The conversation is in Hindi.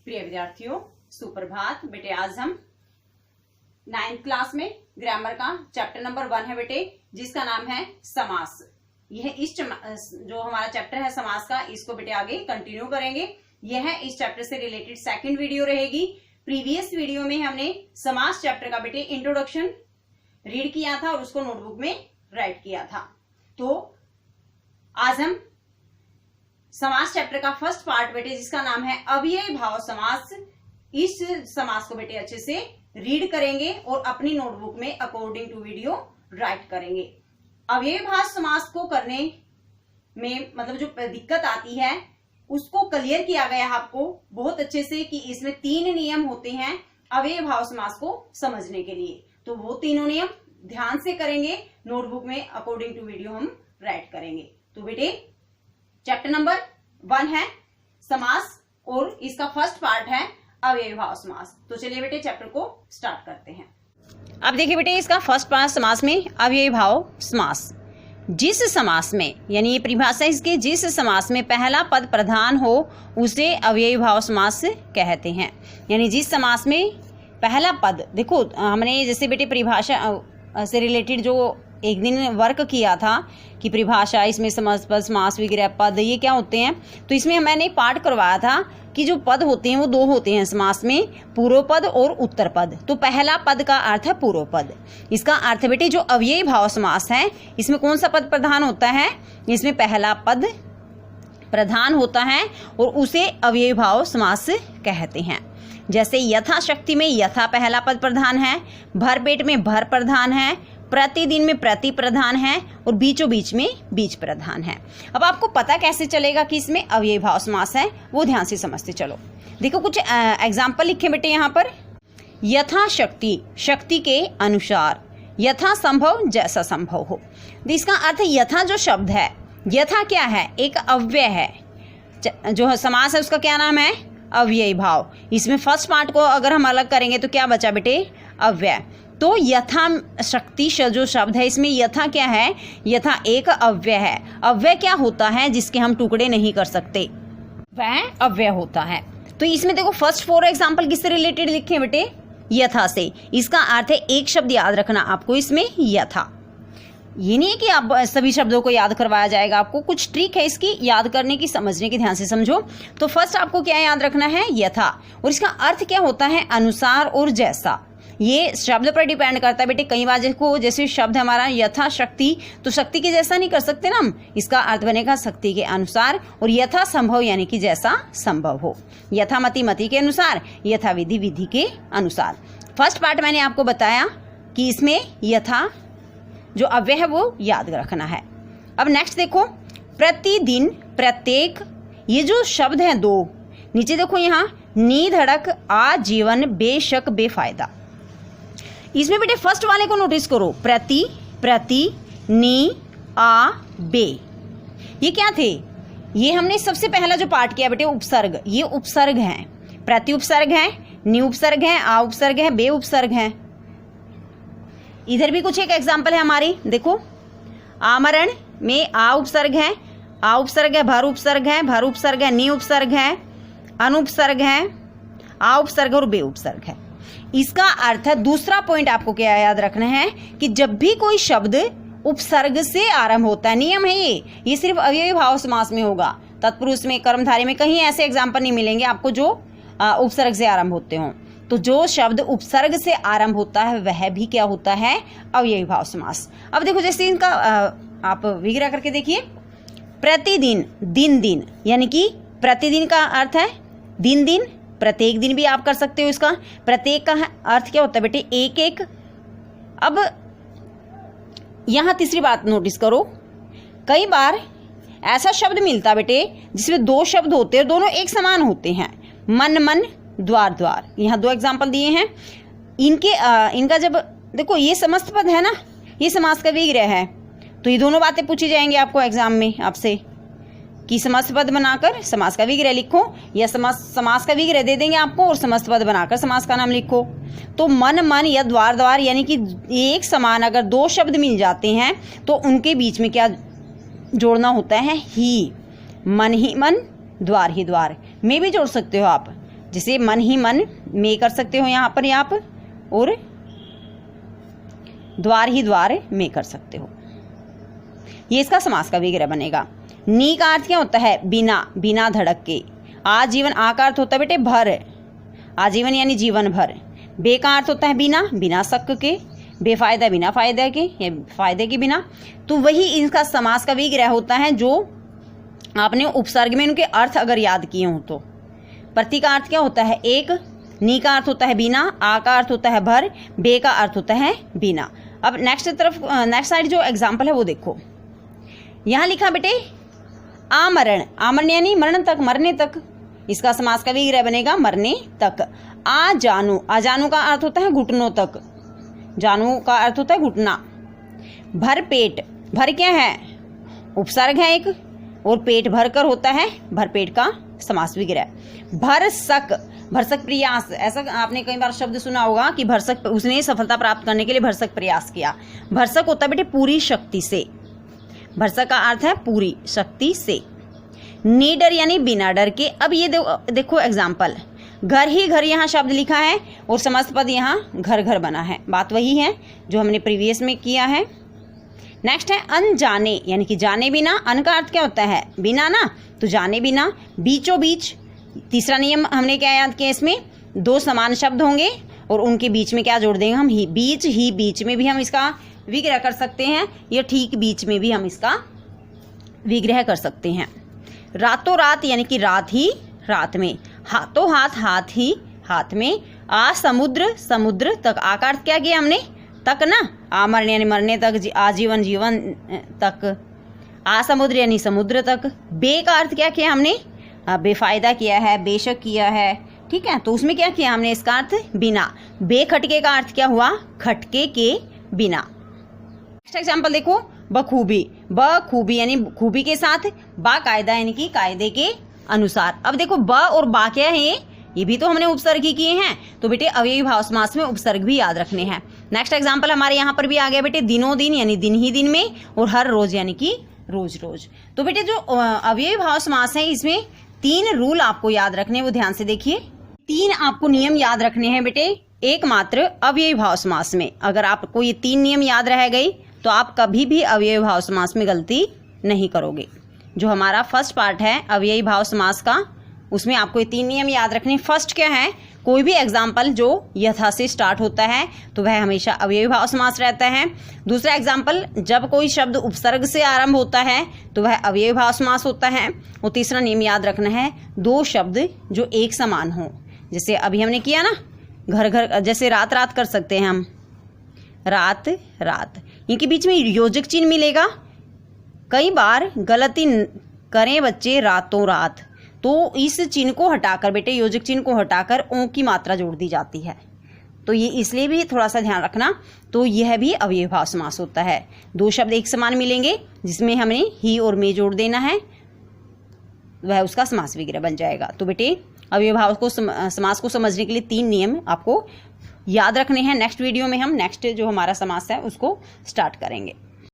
प्रिय विद्यार्थियों, सुप्रभात। बेटे आज हम 9th क्लास में ग्रामर का चैप्टर नंबर 1 है बेटे, जिसका नाम है समास। यह जो हमारा चैप्टर है समास का, इसको बेटे आगे कंटिन्यू करेंगे। यह इस चैप्टर से रिलेटेड सेकंड वीडियो रहेगी। प्रीवियस वीडियो में हमने समास चैप्टर का बेटे इंट्रोडक्शन रीड किया था और उसको नोटबुक में राइट किया था। तो आज हम समास चैप्टर का फर्स्ट पार्ट बेटे, जिसका नाम है अव्ययी भाव समास, इस समास को बेटे अच्छे से रीड करेंगे और अपनी नोटबुक में अकॉर्डिंग टू वीडियो राइट करेंगे। अव्ययी भाव समास को करने में मतलब जो दिक्कत आती है उसको क्लियर किया गया है आपको बहुत अच्छे से कि इसमें 3 नियम होते हैं अव्ययी भाव समास को समझने के लिए। तो वो तीनों नियम ध्यान से करेंगे, नोटबुक में अकॉर्डिंग टू वीडियो हम राइट करेंगे। तो बेटे चैप्टर नंबर 1 है समास और इसका फर्स्ट पार्ट है अव्ययी भाव समास। तो चलिए बेटे चैप्टर को स्टार्ट करते हैं। अब देखिए बेटे, इसका फर्स्ट पार्ट समास में अव्ययी भाव समास। जिस समास में, यानी ये परिभाषा इसके, जिस समास में पहला पद प्रधान हो उसे अव्ययी भाव समास कहते हैं। यानी जिस समास में पहला पद, देखो हमने जैसे बेटे परिभाषा से रिलेटेड जो एक दिन वर्क किया था कि परिभाषा, इसमें समास विग्रह पद ये क्या होते हैं, तो इसमें मैंने पाठ करवाया था कि जो पद होते हैं वो 2 होते हैं समास में, पूर्व पद और उत्तर पद। तो पहला पद का अर्थ है पूर्व पद। इसका अर्थ बेटे जो अव्ययी भाव समास है, इसमें कौन सा पद प्रधान होता है, इसमें पहला पद प्रधान होता है और उसे अव्ययी भाव समास कहते हैं। जैसे यथाशक्ति में यथा पहला पद प्रधान है, भर पेट में भर प्रधान है, प्रतिदिन में प्रति प्रधान है और बीचों बीच में बीच प्रधान है। अब आपको पता कैसे चलेगा कि इसमें अव्ययी भाव समास है, वो ध्यान से समझते चलो। देखो कुछ एग्जाम्पल लिखे बेटे यहाँ पर। यथाशक्ति, शक्ति के अनुसार, यथा संभव, जैसा संभव हो। इसका अर्थ यथा जो शब्द है, यथा क्या है, एक अव्यय है। जो समास है उसका क्या नाम है, अव्ययी भाव। इसमें फर्स्ट पार्ट को अगर हम अलग करेंगे तो क्या बचा बेटे, अव्यय। तो यथा शक्ति जो शब्द है, इसमें यथा क्या है, यथा एक अव्यय है। अव्यय क्या होता है, जिसके हम टुकड़े नहीं कर सकते, वह अव्यय होता है। तो इसमें देखो फर्स्ट 4 एग्जाम्पल किससे रिलेटेड लिखे बेटे, यथा से। इसका अर्थ है एक शब्द याद रखना आपको इसमें, यथा। ये नहीं है कि आप सभी शब्दों को याद करवाया जाएगा, आपको कुछ ट्रिक है इसकी याद करने की, समझने की, ध्यान से समझो। तो फर्स्ट आपको क्या याद रखना है, यथा। और इसका अर्थ क्या होता है, अनुसार और जैसा। ये शब्द पर डिपेंड करता है बेटे। कई बार देखो जैसे शब्द हमारा यथा शक्ति, तो शक्ति के जैसा नहीं कर सकते ना हम, इसका अर्थ बनेगा शक्ति के अनुसार। और यथा संभव यानी कि जैसा संभव हो। यथा मति, मति के अनुसार, यथा विधि, विधि के अनुसार। फर्स्ट पार्ट मैंने आपको बताया कि इसमें यथा जो अव्यय है वो याद रखना है। अब नेक्स्ट देखो, प्रतिदिन, प्रत्येक, ये जो शब्द हैं 2, नीचे देखो यहाँ, निधड़क, आजीवन, बेशक, बेफायदा। इसमें बेटे फर्स्ट वाले को नोटिस करो, प्रति, प्रति, नी, आ, बे। ये क्या थे, ये हमने सबसे पहला जो पार्ट किया बेटे उपसर्ग। ये उपसर्ग हैं, प्रति उपसर्ग है, नी उपसर्ग है, आ उपसर्ग है, बे उपसर्ग है। इधर भी कुछ एक एग्जाम्पल है हमारी, देखो आमरण में आ उपसर्ग है, आ उपसर्ग है, भर उपसर्ग है, भर उपसर्ग है, नी उपसर्ग है, अनुपसर्ग है, आ उपसर्ग और बे उपसर्ग है। इसका अर्थ है, दूसरा पॉइंट आपको क्या याद रखना है कि जब भी कोई शब्द उपसर्ग से आरंभ होता है, नियम है ये सिर्फ अव्ययी भाव समास में होगा। तत्पुरुष में, कर्मधारय में कहीं ऐसे एग्जाम्पल नहीं मिलेंगे आपको जो उपसर्ग से आरंभ होते हों। तो जो शब्द उपसर्ग से आरंभ होता है वह भी क्या होता है, अव्ययी भाव समास। अब देखो जैसे इनका आप विग्रह करके देखिए। प्रतिदिन, दिन दिन, यानी कि प्रतिदिन का अर्थ है दिन दिन, प्रत्येक दिन भी आप कर सकते हो। इसका प्रत्येक का अर्थ क्या होता है बेटे, एक एक। अब यहां तीसरी बात नोटिस करो, कई बार ऐसा शब्द मिलता है बेटे जिसमें 2 शब्द होते हैं, दोनों एक समान होते हैं। मन मन, द्वार द्वार, यहाँ 2 एग्जाम्पल दिए हैं। इनका जब देखो ये समस्त पद है ना, ये समास का विग्रह है, तो ये दोनों बातें पूछी जाएंगी आपको एग्जाम में आपसे कि समस्त पद बनाकर समास का विग्रह लिखो, या समास का विग्रह दे देंगे आपको और समस्त पद बनाकर समास का नाम लिखो। तो मन मन या द्वार द्वार, यानी कि एक समान अगर 2 शब्द मिल जाते हैं तो उनके बीच में क्या जोड़ना होता है, ही। मन ही मन, द्वार ही द्वार में भी जोड़ सकते हो आप। जैसे मन ही मन में कर सकते हो यहाँ पर आप, और द्वार ही द्वार में कर सकते हो। ये इसका समास का विग्रह बनेगा। नी का अर्थ क्या होता है? बिना, बिना धड़क के। आजीवन, आ का अर्थ होता है बेटे भर, आजीवन यानी जीवन भर। बे का अर्थ होता है बिना, बिना शक के। बेफायदा, बिना फायदे के या फायदे के बिना। तो वही इनका समास का विग्रह होता है जो आपने उपसर्ग में उनके अर्थ अगर याद किए हों तो। प्रति का अर्थ क्या होता है? एक। नी का अर्थ होता है बिना, आ का अर्थ होता है भर, बे का अर्थ होता है बिना। अब नेक्स्ट साइड जो एग्जाम्पल है वो देखो। यहाँ लिखा बेटे आमरण, आमरण यानी मरण तक, मरने तक। इसका समास का विग्रह बनेगा मरने तक। आ जानू, आ जानू का अर्थ होता है घुटनों तक, जानू का अर्थ होता है घुटना। भर पेट, भर क्या है? उपसर्ग है एक, और पेट भर कर होता है भरपेट का समास विग्रह। भरसक, भरसक प्रयास, ऐसा आपने कई बार शब्द सुना होगा कि भरसक, उसने सफलता प्राप्त करने के लिए भरसक प्रयास किया। भरसक होता है बेटे पूरी शक्ति से, भरसक का अर्थ है पूरी शक्ति से। निडर यानी बिना डर के। अब ये देखो एग्जाम्पल, घर ही घर यहाँ शब्द लिखा है और समास पद यहाँ घर घर बना है। बात वही है जो हमने प्रीवियस में किया है। नेक्स्ट है अनजाने, यानी कि जाने बिना। अन का अर्थ क्या होता है? बिना ना, तो जाने बिना। बीचों बीच, तीसरा नियम हमने क्या याद किया? इसमें दो समान शब्द होंगे और उनके बीच में क्या जोड़ देंगे हम? ही। बीच ही, बीच में भी हम इसका विग्रह कर सकते हैं, या ठीक बीच में भी हम इसका विग्रह कर सकते हैं। रातों रात यानी कि रात ही रात में। हाथों हाथ, हाथ ही हाथ में। आ समुद्र, समुद्र तक। आ का अर्थ क्या किया हमने? तक ना। आमरण यानी मरने तक, आजीवन जीवन तक। आ समुद्र यानी समुद्र तक। बे का अर्थ क्या किया हमने? बेफायदा किया है, बेशक किया है, ठीक है। तो उसमें क्या किया हमने? इसका अर्थ बिना। बे खटके का अर्थ क्या हुआ? खटके के बिना। नेक्स्ट एग्जाम्पल देखो, बखूबी, बखूबी यानी खूबी के साथ, बाकायदा यानी कि कायदे के अनुसार। अब देखो ब और बा क्या है? ये भी तो हमने उपसर्ग ही किए हैं, तो बेटे अव्ययी भाव समास में उपसर्ग भी याद रखने हैं। नेक्स्ट एग्जाम्पल हमारे यहाँ पर भी आ गया बेटे, दिनों दिन यानी दिन ही दिन में, और हर रोज यानी कि रोज रोज। तो बेटे जो अव्ययी भाव समास है इसमें 3 रूल आपको याद रखने, वो ध्यान से देखिए। 3 आपको नियम याद रखने हैं बेटे एकमात्र अव्ययी भाव समास में। अगर आपको ये 3 नियम याद रह गई तो आप कभी भी अव्ययी भाव समास में गलती नहीं करोगे। जो हमारा फर्स्ट पार्ट है अव्ययी भाव समास का, उसमें आपको ये 3 नियम याद रखने। फर्स्ट क्या है? कोई भी एग्जाम्पल जो यथा से स्टार्ट होता है तो वह हमेशा अव्ययी भाव समास रहता है। दूसरा एग्जाम्पल, जब कोई शब्द उपसर्ग से आरंभ होता है तो वह अव्ययी भाव समास होता है। और तीसरा नियम याद रखना है, 2 शब्द जो एक समान हो। जैसे अभी हमने किया ना, घर घर, जैसे रात रात कर सकते हैं हम, रात रात, इनके बीच में योजक चिन्ह मिलेगा। कई बार गलती करें बच्चे रातों रात, तो इस चिन्ह को हटाकर बेटे, योजक चिन्ह को हटाकर ओ की मात्रा जोड़ दी जाती है। तो ये इसलिए भी थोड़ा सा ध्यान रखना। तो यह भी अव्ययी भाव समास होता है। 2 शब्द एक समान मिलेंगे जिसमें हमें ही और में जोड़ देना है, वह उसका समास विग्रह बन जाएगा। तो बेटे अव्ययी भाव को समास को समझने के लिए 3 नियम आपको याद रखने हैं। नेक्स्ट वीडियो में हम नेक्स्ट जो हमारा समास है उसको स्टार्ट करेंगे।